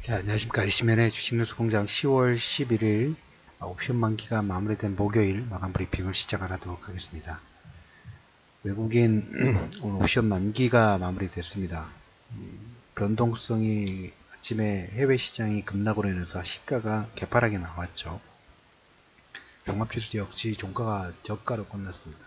자, 안녕하십니까. 이시면의 주식뉴스 공장 10월 11일 옵션 만기가 마무리된 목요일 마감 브리핑을 시작하도록 하겠습니다. 외국인 오늘 옵션 만기가 마무리됐습니다. 변동성이 아침에 해외 시장이 급락으로 인해서 시가가 개파하게 나왔죠. 종합지수 역시 종가가 저가로 끝났습니다.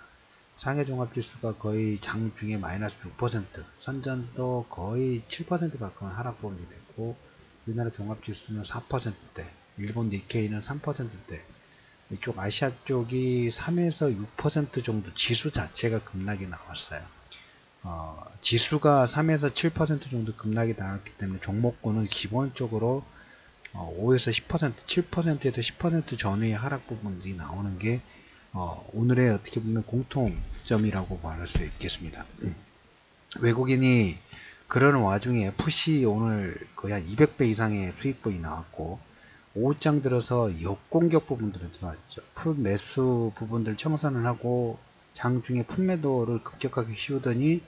상해 종합지수가 거의 장중에 마이너스 6%, 선전도 거의 7% 가까운 하락 부분이 됐고, 우리나라 종합지수는 4%대, 일본 니케이는 3%대, 이쪽 아시아 쪽이 3에서 6% 정도 지수 자체가 급락이 나왔어요. 지수가 3에서 7% 정도 급락이 나왔기 때문에 종목군은 기본적으로 5에서 10%, 7%에서 10% 전후의 하락 부분들이 나오는 게 오늘의 어떻게 보면 공통점이라고 말할 수 있겠습니다. 외국인이 그러는 와중에 푸시 오늘 거의 한 200배 이상의 수익폭이 나왔고, 오후장 들어서 역공격 부분들은 들어왔죠. 풋 매수 부분들 청산을 하고 장중에 풋 매도를 급격하게 씌우더니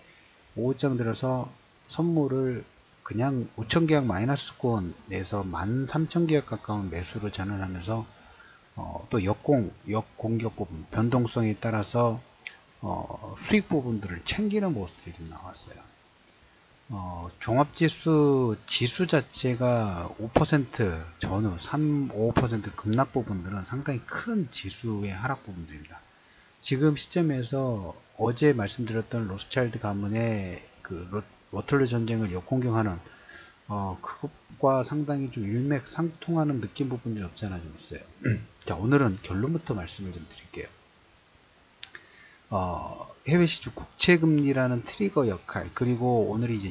오후장 들어서 선물을 그냥 5,000계약 마이너스권 내서 13,000계약 가까운 매수로 전환하면서 또 역공격 부분, 변동성에 따라서 수익 부분들을 챙기는 모습들이 좀 나왔어요. 종합지수 지수 자체가 5% 전후 3, 5% 급락 부분들은 상당히 큰 지수의 하락 부분들입니다. 지금 시점에서 어제 말씀드렸던 로스차일드 가문의 그 워털루 전쟁을 역공격하는 그것과 상당히 좀 일맥상통하는 느낌 부분이 없지 않아 좀 있어요. 자, 오늘은 결론부터 말씀을 좀 드릴게요. 해외 시중 국채금리라는 트리거 역할, 그리고 오늘이 이제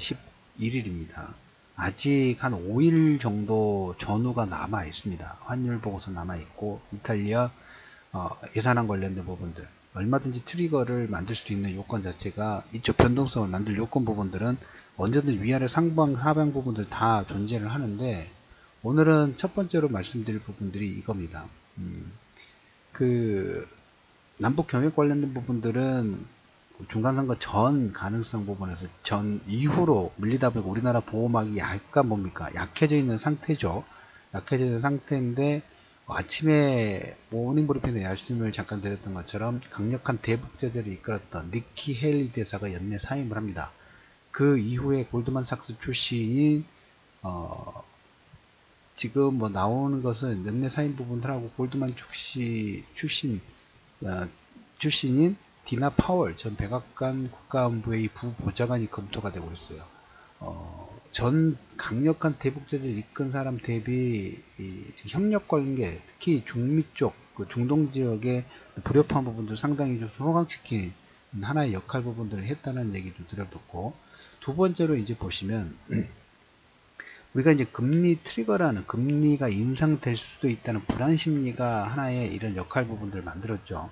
11일입니다. 아직 한 5일 정도 전후가 남아 있습니다. 환율 보고서 남아 있고, 이탈리아 예산안 관련된 부분들, 얼마든지 트리거를 만들 수 있는 요건 자체가 이쪽 변동성을 만들 요건 부분들은 언제든 위아래 상방 하방 부분들 다 존재를 하는데, 오늘은 첫 번째로 말씀드릴 부분들이 이겁니다. 남북 경협 관련된 부분들은 중간선거 전 가능성 부분에서 전 이후로 밀리다 보니까 우리나라 보호막이 약간 뭡니까? 약해져 있는 상태죠. 약해져 있는 상태인데, 아침에 모닝 브리핑에 말씀을 잠깐 드렸던 것처럼 강력한 대북 제재를 이끌었던 니키 헤일리 대사가 연내 사임을 합니다. 그 이후에 골드만삭스 출신인 지금 뭐 나오는 것은 연내 사임 부분들하고 골드만 출신인 디나 파월 전 백악관 국가안보회의 부보좌관이 검토가 되고 있어요. 전 강력한 대북 제재를 이끈 사람 대비 협력 관계, 특히 중미 쪽, 중동 지역의 불협화한 부분들 상당히 좀 소강시킨 하나의 역할 부분들을 했다는 얘기도 드려뒀고, 두 번째로 이제 보시면 우리가 이제 금리 트리거라는, 금리가 인상될 수도 있다는 불안 심리가 하나의 이런 역할 부분들을 만들었죠.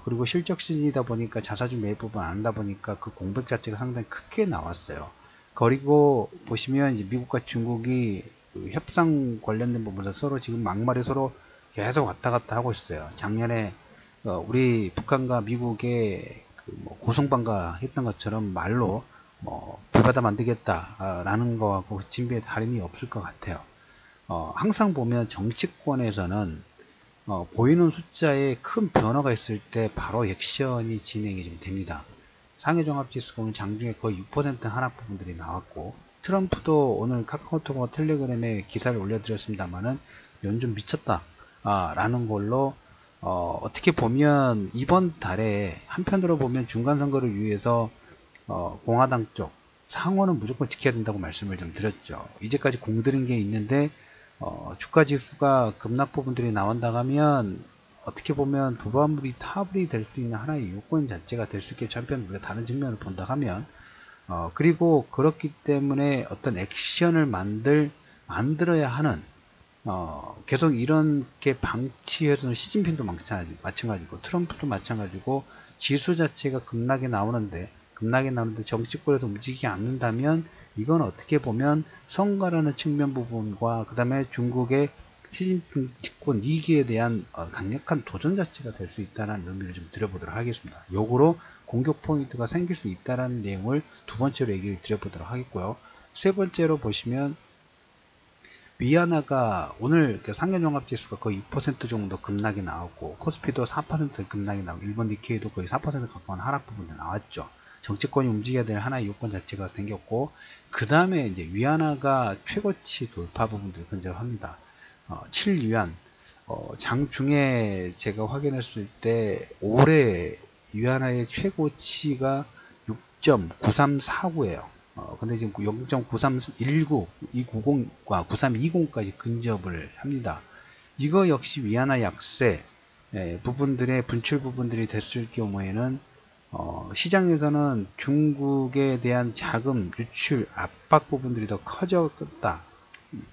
그리고 실적 시즌이다 보니까 자사주 매입 부분 안 한다 보니까 그 공백 자체가 상당히 크게 나왔어요. 그리고 보시면 이제 미국과 중국이 그 협상 관련된 부분에서 서로 지금 막말이 서로 계속 왔다 갔다 하고 있어요. 작년에 우리 북한과 미국의 뭐 고성방가 했던 것처럼 말로 불바다 만들겠다라는 거하고 진비에 다름이 없을 것 같아요. 항상 보면 정치권에서는 보이는 숫자에 큰 변화가 있을 때 바로 액션이 진행이 좀 됩니다. 상해종합지수가 오늘 장중에 거의 6% 하락 부분들이 나왔고, 트럼프도 오늘 카카오톡과 텔레그램에 기사를 올려드렸습니다만은 연준 미쳤다 라는 걸로 어떻게 보면 이번 달에 한편으로 보면 중간선거를 위해서 공화당 쪽 상원은 무조건 지켜야 된다고 말씀을 좀 드렸죠. 이제까지 공들인 게 있는데 주가 지수가 급락 부분들이 나온다 하면 어떻게 보면 도발물이 타불이 될 수 있는 하나의 요건 자체가 될 수 있겠죠. 한편 우리가 다른 측면을 본다 하면 그리고 그렇기 때문에 어떤 액션을 만들어야 하는 계속 이렇게 방치해서는 시진핑도 마찬가지고 트럼프도 마찬가지고 지수 자체가 급락이 나오는데 정치권에서 움직이지 않는다면 이건 어떻게 보면 성과라는 측면 부분과 그 다음에 중국의 시진핑 집권 2기에 대한 강력한 도전 자체가 될 수 있다는 의미를 좀 드려보도록 하겠습니다. 역으로 공격 포인트가 생길 수 있다는 내용을 두 번째로 얘기를 드려보도록 하겠고요. 세 번째로 보시면 위안화가 오늘 상해종합지수가 거의 6% 정도 급락이 나왔고, 코스피도 4% 급락이 나오고, 일본 니케이도 거의 4% 가까운 하락 부분이 나왔죠. 정치권이 움직여야 될 하나의 요건 자체가 생겼고, 그 다음에 이제 위안화가 최고치 돌파 부분들을 근접합니다. 7위안, 장중에 제가 확인했을 때 올해 위안화의 최고치가 6.9349예요. 근데 지금 0.9319, 9320까지 근접을 합니다. 이거 역시 위안화 약세 부분들의 분출 부분들이 됐을 경우에는 시장에서는 중국에 대한 자금 유출 압박 부분들이 더 커졌다.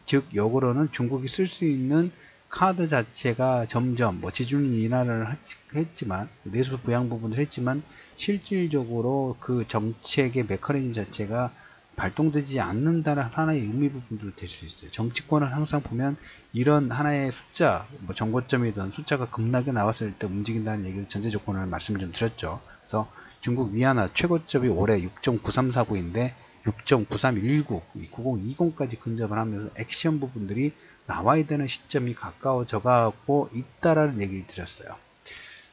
즉 역으로는 중국이 쓸 수 있는 카드 자체가 점점 지준 인하를 했지만, 내수 부양 부분을 했지만 실질적으로 그 정책의 메커니즘 자체가 발동되지 않는다는 하나의 의미 부분도 될 수 있어요. 정치권은 항상 보면 이런 하나의 숫자, 정고점이든 숫자가 급락이 나왔을 때 움직인다는 얘기를 전제 조건을 말씀을 좀 드렸죠. 그래서 중국 위안화 최고점이 올해 6.9349인데 6.9319, 9020까지 근접을 하면서 액션 부분들이 나와야 되는 시점이 가까워져 가고 있다라는 얘기를 드렸어요.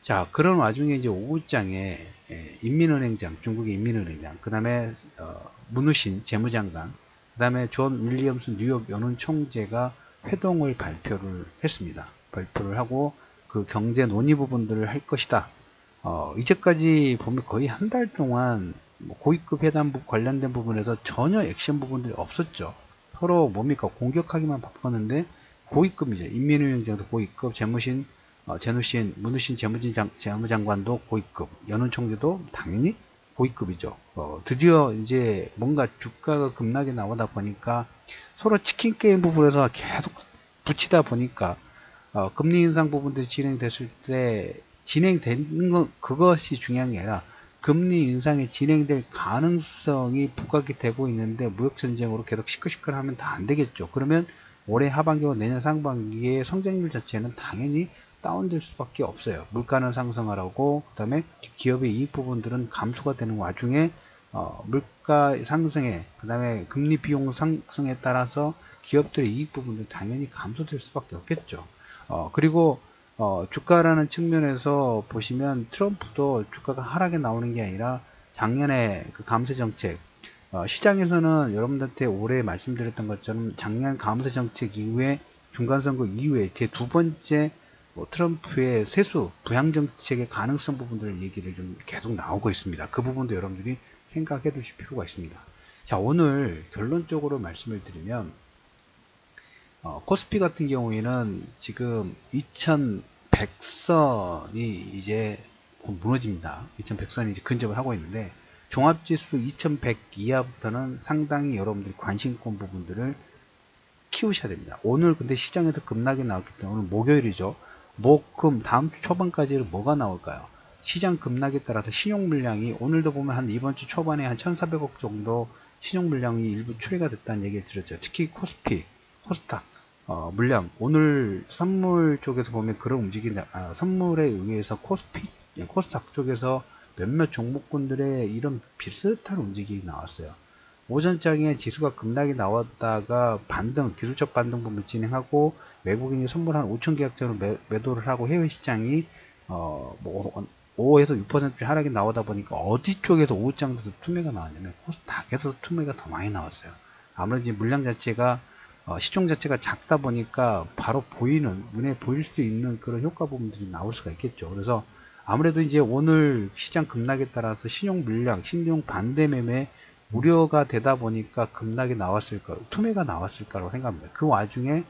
자, 그런 와중에 이제 오후장에 인민은행장, 중국의 인민은행장, 그 다음에 문우신 재무장관, 그 다음에 존 윌리엄슨 뉴욕 연은총재가 회동을 발표를 했습니다. 발표를 하고 그 경제 논의 부분들을 할 것이다. 이제까지 보면 거의 한 달 동안 고위급 회담 관련된 부분에서 전혀 액션 부분들이 없었죠. 서로 뭡니까? 공격하기만 바빴는데 고위급이죠. 인민은행장도 고위급, 제누신, 문우신 재무장관도 고위급, 연은총재도 당연히 고위급이죠. 드디어 이제 뭔가 주가가 급락이 나오다 보니까 서로 치킨 게임 부분에서 계속 붙이다 보니까 금리 인상 부분들이 진행됐을 때 진행되는 건 그것이 중요한 게 아니라 금리 인상이 진행될 가능성이 부각이 되고 있는데 무역전쟁으로 계속 시끌시끌하면 다 안 되겠죠. 그러면 올해 하반기와 내년 상반기의 성장률 자체는 당연히 다운될 수밖에 없어요. 물가는 상승하라고, 그 다음에 기업의 이익 부분들은 감소가 되는 와중에 물가 상승에, 그 다음에 금리 비용 상승에 따라서 기업들의 이익 부분들 당연히 감소될 수밖에 없겠죠. 그리고 주가라는 측면에서 보시면 트럼프도 주가가 하락에 나오는 게 아니라 작년에 그 감세 정책, 시장에서는 여러분들한테 올해 말씀드렸던 것처럼 작년 감세 정책 이후에 중간선거 이후에 제 두 번째 트럼프의 세수 부양 정책의 가능성 부분들을 얘기를 좀 계속 나오고 있습니다. 그 부분도 여러분들이 생각해 두실 필요가 있습니다. 자, 오늘 결론적으로 말씀을 드리면 코스피 같은 경우에는 지금 2100선이 이제 무너집니다. 2100선이 이제 근접을 하고 있는데 종합지수 2100 이하부터는 상당히 여러분들이 관심권 부분들을 키우셔야 됩니다. 오늘 근데 시장에서 급락이 나왔기 때문에 오늘 목요일이죠. 목금 다음 주 초반까지는 뭐가 나올까요? 시장 급락에 따라서 신용 물량이 오늘도 보면 한 이번 주 초반에 한 1400억 정도 신용 물량이 일부 출회가 됐다는 얘기를 드렸죠. 특히 코스피, 코스닥 물량, 오늘 선물 쪽에서 보면 그런 움직임이 선물에 의해서 코스피, 코스닥 쪽에서 몇몇 종목군들의 이런 비슷한 움직임이 나왔어요. 오전장에 지수가 급락이 나왔다가 반등, 기술적 반등 부분 진행하고 외국인이 선물 한 5천 계약자로 매도를 하고 해외 시장이 5에서 6% 하락이 나오다 보니까 어디 쪽에서 오후장에서 투매가 나왔냐면 코스닥에서 투매가 더 많이 나왔어요. 아무래도 물량 자체가 시총 자체가 작다 보니까 바로 보이는, 눈에 보일 수 있는 그런 효과 부분들이 나올 수가 있겠죠. 그래서 아무래도 이제 오늘 시장 급락에 따라서 신용 물량, 신용 반대 매매 우려가 되다 보니까 급락이 나왔을까, 투매가 나왔을까라고 생각합니다. 그 와중에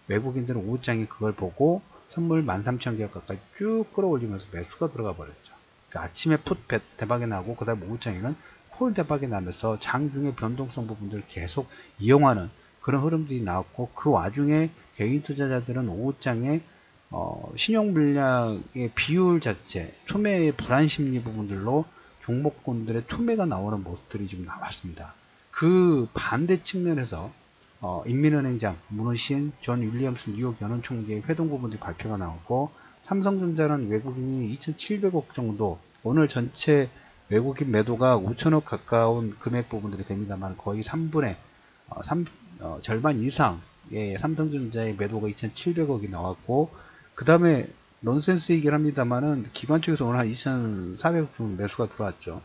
외국인들은 오후장에 그걸 보고 선물 13,000개 가까이 쭉 끌어올리면서 매수가 들어가 버렸죠. 그러니까 아침에 풋 대박이 나고 그 다음 오후장에는 콜 대박이 나면서 장중의 변동성 부분들을 계속 이용하는 그런 흐름들이 나왔고, 그 와중에 개인 투자자들은 오후장에 신용 물량의 비율 자체, 투매의 불안 심리 부분들로 종목군들의 투매가 나오는 모습들이 지금 나왔습니다. 그 반대 측면에서 인민은행장, 문우신, 존 윌리엄슨 뉴욕 연은총재의 회동 부분들이 발표가 나왔고, 삼성전자는 외국인이 2,700억 정도, 오늘 전체 외국인 매도가 5천억 가까운 금액 부분들이 됩니다만 거의 3분의 절반 이상 삼성전자의 매도가 2,700억이 나왔고, 그 다음에 넌센스이긴 합니다만은 기관 쪽에서 오늘 한 2,400억 정도 매수가 들어왔죠.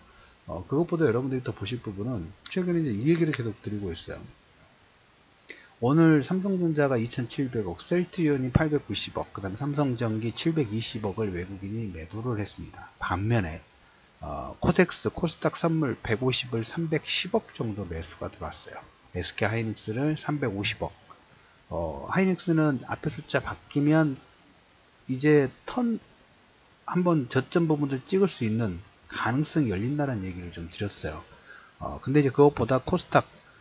그것보다 여러분들이 더 보실 부분은 최근에 이제 이 얘기를 계속 드리고 있어요. 오늘 삼성전자가 2,700억, 셀트리온이 890억, 그 다음에 삼성전기 720억을 외국인이 매도를 했습니다. 반면에 코섹스, 코스닥 선물 150을 310억 정도 매수가 들어왔어요. SK 하이닉스를 350억. 하이닉스는 앞에 숫자 바뀌면 이제 한번 저점 부분을 찍을 수 있는 가능성이 열린다는 얘기를 좀 드렸어요. 근데 이제 그것보다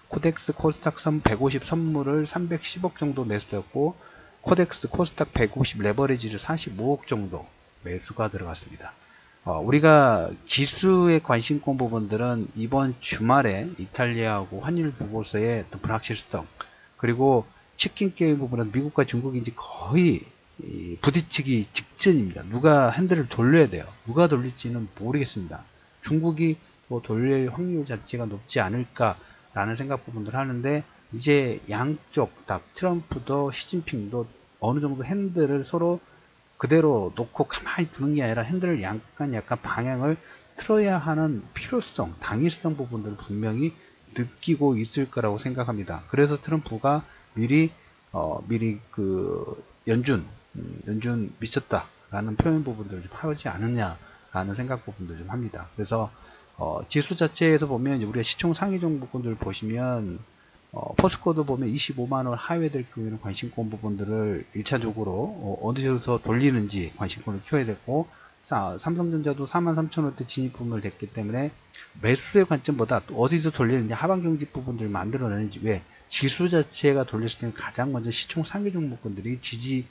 코덱스 코스닥 150 선물을 310억 정도 매수했고, 코덱스 코스닥 150 레버리지를 45억 정도 매수가 들어갔습니다. 우리가 지수의 관심권 부분들은 이번 주말에 이탈리아하고 환율 보고서의 불확실성, 그리고 치킨 게임 부분은 미국과 중국이 이제 거의 부딪히기 직전입니다. 누가 핸들을 돌려야 돼요. 누가 돌릴지는 모르겠습니다. 중국이 뭐 돌릴 확률 자체가 높지 않을까라는 생각 부분들 하는데, 이제 양쪽 다 트럼프도 시진핑도 어느 정도 핸들을 서로 그대로 놓고 가만히 두는 게 아니라 핸들을 약간 방향을 틀어야 하는 필요성, 당위성 부분들을 분명히 느끼고 있을 거라고 생각합니다. 그래서 트럼프가 미리 그 연준 미쳤다라는 표현 부분들을 좀 하지 않느냐라는 생각 부분들 좀 합니다. 그래서 지수 자체에서 보면 우리가 시총 상위 종목군들 보시면 포스코도 보면 25만원 하회될 경우에는 관심권 부분들을 1차적으로 어디서 돌리는지 관심권을 키워야 되고, 삼성전자도 43,000원대 진입 부분을 됐기 때문에 매수의 관점보다 또 어디서 돌리는지 하방 경직 부분들을 만들어내는지, 왜 지수 자체가 돌렸을 때는 가장 먼저 시총 상위 종목군들이 지지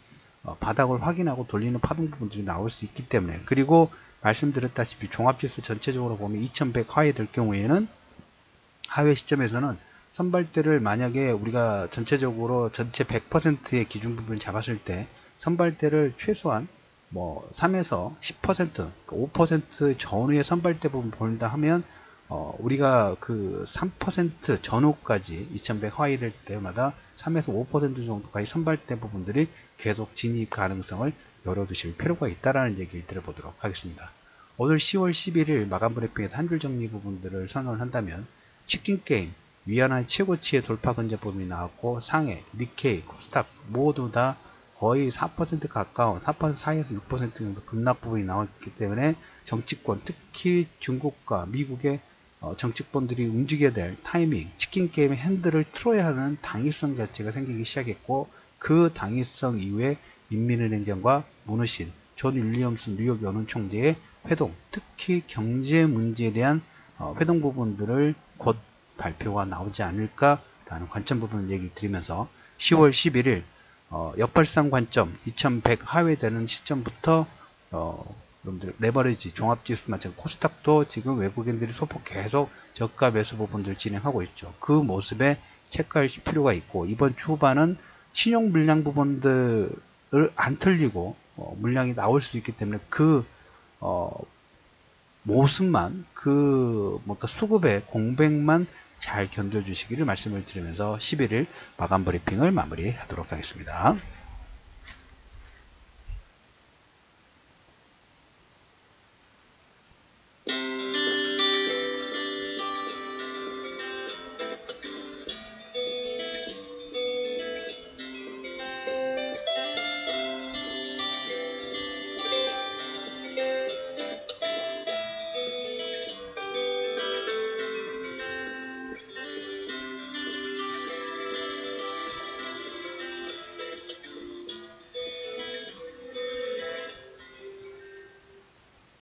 바닥을 확인하고 돌리는 파동 부분들이 나올 수 있기 때문에, 그리고 말씀드렸다시피 종합지수 전체적으로 보면 2100 하회 될 경우에는 하회 시점에서는 선발대를 만약에 우리가 전체적으로 전체 100%의 기준 부분을 잡았을 때 선발대를 최소한 뭐 3에서 10%, 5% 전후의 선발대 부분 보인다 하면 우리가 그 3% 전후까지 2100 하위 될 때마다 3에서 5% 정도까지 선발대 부분들이 계속 진입 가능성을 열어두실 필요가 있다라는 얘기를 드려보도록 하겠습니다. 오늘 10월 11일 마감 브리핑에서 한 줄 정리 부분들을 선언을 한다면, 치킨 게임 위안화 최고치의 돌파 근접 부분이 나왔고, 상해, 니케이, 코스닥 모두 다 거의 4% 가까운 4% 사이에서 6% 정도 급락 부분이 나왔기 때문에 정치권, 특히 중국과 미국의 정치권들이 움직여야 될 타이밍, 치킨 게임의 핸들을 틀어야 하는 당위성 자체가 생기기 시작했고, 그 당위성 이후에 인민은행장과 문우신, 존 윌리엄슨 뉴욕 연은 총재의 회동, 특히 경제 문제에 대한 회동 부분들을 곧 발표가 나오지 않을까라는 관점 부분을 얘기 드리면서, 10월 11일 역발상 관점 2100 하회되는 시점부터 여러분들 레버리지 종합지수 마찬가지 코스닥도 지금 외국인들이 소폭 계속 저가 매수 부분들 진행하고 있죠. 그 모습에 체크할 필요가 있고, 이번 주 후반은 신용 물량 부분들을 안 틀리고 물량이 나올 수 있기 때문에 그 모습만, 그 뭔가 수급의 공백만 잘 견뎌주시기를 말씀을 드리면서 11일 마감 브리핑을 마무리하도록 하겠습니다.